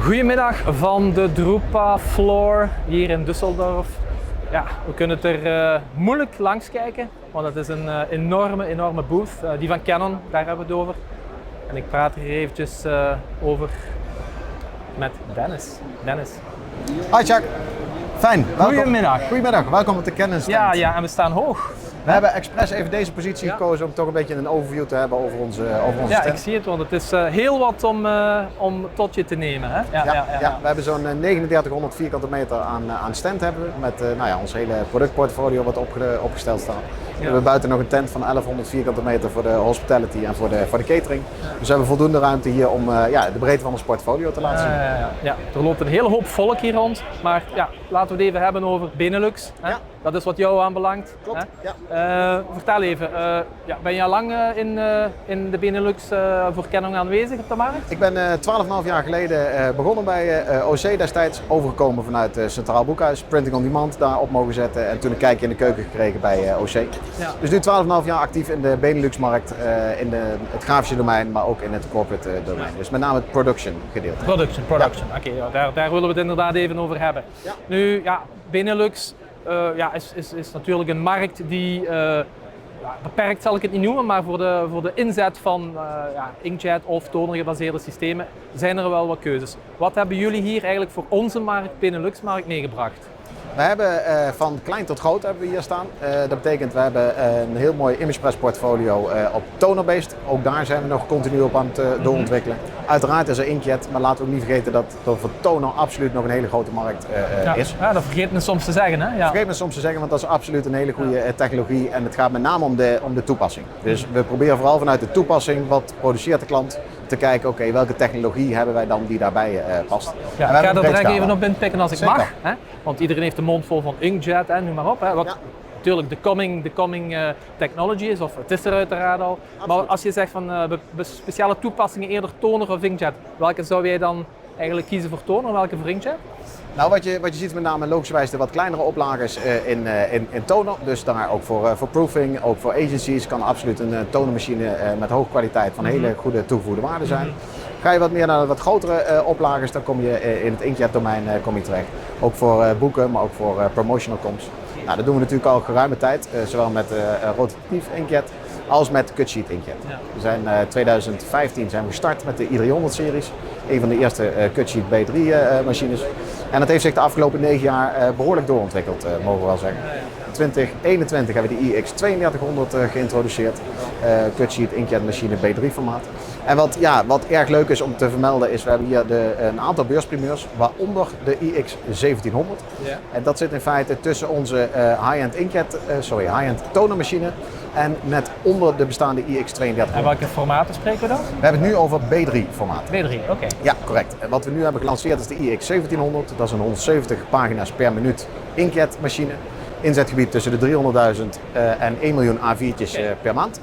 Goedemiddag van de Drupa Floor hier in Düsseldorf. Ja, we kunnen het er moeilijk langs kijken, want het is een enorme booth. Die van Canon, daar hebben we het over. En ik praat hier eventjes over met Dennis. Dennis. Hi Chuck, fijn. Goedemiddag. Goedemiddag, welkom op de Canon stand. Ja, en we staan hoog. We hebben expres even deze positie gekozen om toch een beetje een overview te hebben over onze Ja, stand. ik zie het, want het is heel wat om tot je te nemen. Hè? Ja, we hebben zo'n 3900 vierkante meter aan stand hebben we, met ons hele productportfolio wat opgesteld staat. We hebben buiten nog een tent van 1100 vierkante meter voor de hospitality en voor de catering. Dus we hebben voldoende ruimte hier om de breedte van ons portfolio te laten zien. Ja, er loopt een hele hoop volk hier rond, maar laten we het even hebben over Benelux. Hè? Ja. Dat is wat jou aanbelangt. Klopt, hè? Vertel even, ben je al lang in de Benelux voor Canon aanwezig op de markt? Ik ben 12,5 jaar geleden begonnen bij OC destijds, overgekomen vanuit Centraal Boekhuis, printing on demand daar op mogen zetten en toen een kijkje in de keuken gekregen bij OC. Ja. Dus nu 12,5 jaar actief in de Benelux-markt, in het grafische domein, maar ook in het corporate domein. Dus met name het production gedeelte. Production. Oké, daar willen we het inderdaad even over hebben. Ja. Nu, Benelux is natuurlijk een markt die beperkt zal ik het niet noemen, maar voor de inzet van inkjet of toner-gebaseerde systemen zijn er wel wat keuzes. Wat hebben jullie hier eigenlijk voor onze markt, Benelux-markt, meegebracht? We hebben van klein tot groot hebben we hier staan. Dat betekent we hebben een heel mooi ImagePress portfolio op toner-based. Ook daar zijn we nog continu op aan het doorontwikkelen. Uiteraard is er inkjet, maar laten we ook niet vergeten dat er voor toner absoluut nog een hele grote markt is. Ja, dat vergeet men soms te zeggen. Hè? Ja. Vergeet me soms te zeggen, want dat is absoluut een hele goede technologie en het gaat met name om de toepassing. Dus we proberen vooral vanuit de toepassing, wat produceert de klant, te kijken oké, welke technologie hebben wij dan die daarbij past. Ja, ik ga er direct even op inpikken als ik mag. Hè? Want iedereen heeft de mond vol van inkjet en noem maar op. Hè? Wat natuurlijk de coming technology is, of het is er uiteraard al. Absoluut. Maar als je zegt van speciale toepassingen eerder toner of inkjet, welke zou jij dan eigenlijk kiezen voor toner en welke voor inkjet? Nou, wat je ziet met name logischerwijs de wat kleinere oplagers in toner. Dus daar ook voor proofing, ook voor agencies kan absoluut een tonermachine met hoge kwaliteit van hele goede toegevoegde waarde zijn. Ga je wat meer naar de wat grotere oplagers, dan kom je in het inkjet domein terecht. Ook voor boeken, maar ook voor promotional comps. Nou, dat doen we natuurlijk al geruime tijd, zowel met rotatief inkjet als met cutsheet inkjet. Ja. We zijn 2015 zijn we gestart met de i300-series, een van de eerste cutsheet B3 machines. En dat heeft zich de afgelopen 9 jaar behoorlijk doorontwikkeld, mogen we wel zeggen. In 2021 hebben we de iX3200 geïntroduceerd, cutsheet inkjet machine B3 formaat. En wat erg leuk is om te vermelden is, we hebben hier een aantal beursprimeurs, waaronder de iX1700. Ja. En dat zit in feite tussen onze high-end tonermachine en net onder de bestaande iX3200. En welke formaten spreken we dan? We hebben het nu over B3 formaat. B3, oké. Ja, correct. En wat we nu hebben gelanceerd is de iX1700. Dat is een 170 pagina's per minuut inkjetmachine. Inzetgebied tussen de 300.000 en 1 miljoen A4'tjes per maand.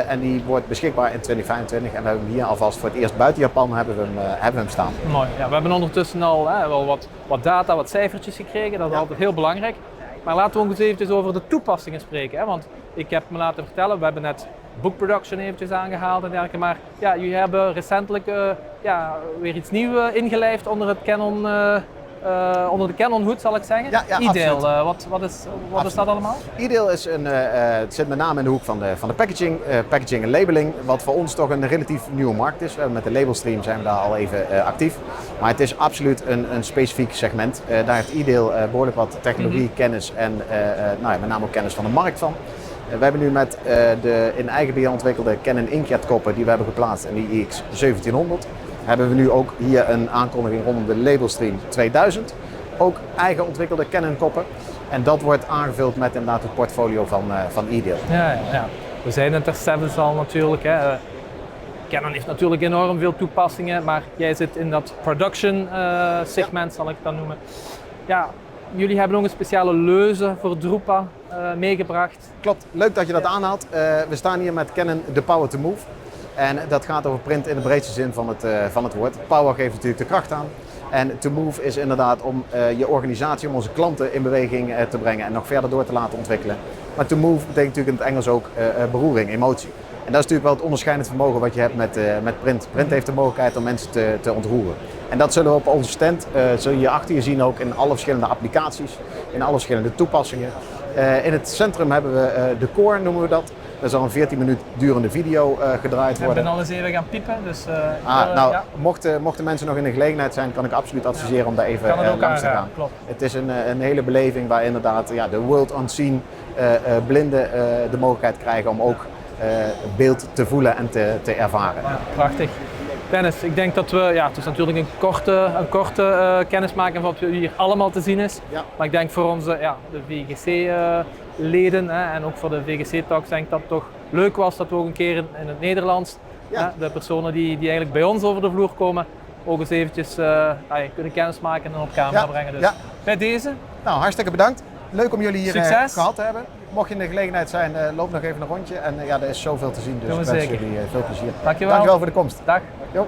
En die wordt beschikbaar in 2025 en we hebben hem hier alvast voor het eerst buiten Japan hebben we hem staan. Mooi. Ja, we hebben ondertussen al wel wat data, wat cijfertjes gekregen. Dat is altijd heel belangrijk. Maar laten we ook eens eventjes over de toepassingen spreken. Hè? Want ik heb me laten vertellen, we hebben net book production eventjes aangehaald en dergelijke. Maar jullie hebben recentelijk weer iets nieuws ingelijfd onder het Canon. Onder de Canon hoed zal ik zeggen. Ja, Ideal, wat is dat allemaal? Ideal is het zit met name in de hoek van de packaging, packaging en labeling, wat voor ons toch een relatief nieuwe markt is. Met de labelstream zijn we daar al even actief. Maar het is absoluut een specifiek segment. Daar heeft Ideal behoorlijk wat technologie, kennis en met name ook kennis van de markt van. We hebben nu met de in eigen beheer ontwikkelde Canon inkjet koppen die we hebben geplaatst in die iX1700. Hebben we nu ook hier een aankondiging rondom de Labelstream 2000. Ook eigen ontwikkelde Canon koppen. En dat wordt aangevuld met inderdaad het portfolio van Ideal. Ja. We zijn het er zelfs al natuurlijk. Hè. Canon heeft natuurlijk enorm veel toepassingen, maar jij zit in dat production segment, zal ik het dan noemen. Ja, jullie hebben nog een speciale leuze voor Drupa meegebracht. Klopt, leuk dat je dat aanhaalt. We staan hier met Canon The Power to Move. En dat gaat over print in de breedste zin van het woord. Power geeft natuurlijk de kracht aan. En to move is inderdaad om je organisatie, om onze klanten in beweging te brengen en nog verder door te laten ontwikkelen. Maar to move betekent natuurlijk in het Engels ook beroering, emotie. En dat is natuurlijk wel het onderscheidend vermogen wat je hebt met print. Print heeft de mogelijkheid om mensen te ontroeren. En dat zullen we op onze stand, zul je hier achter je zien ook in alle verschillende applicaties, in alle verschillende toepassingen. In het centrum hebben we de core, noemen we dat. Er zal een 14 minuten durende video gedraaid worden. Ik ben al eens even gaan piepen, dus ja. Mochten mensen nog in de gelegenheid zijn, kan ik absoluut adviseren om daar even langs te gaan. Klopt. Het is een hele beleving waar inderdaad de world unseen blinden de mogelijkheid krijgen om ook beeld te voelen en te ervaren. Ja, prachtig. Dennis, ik denk dat het is natuurlijk een korte kennismaking van wat hier allemaal te zien is. Ja. Maar ik denk voor onze de VGC-leden en ook voor de VGC-talks denk ik dat het toch leuk was dat we ook een keer in het Nederlands de personen die eigenlijk bij ons over de vloer komen ook eens eventjes kunnen kennismaken en op camera brengen. Dus bij deze. Nou, hartstikke bedankt. Leuk om jullie hier gehad te hebben. Mocht je in de gelegenheid zijn, loop nog even een rondje. En er is zoveel te zien, dus ik wens jullie veel plezier. Dankjewel. Dankjewel voor de komst. Dag. Jo.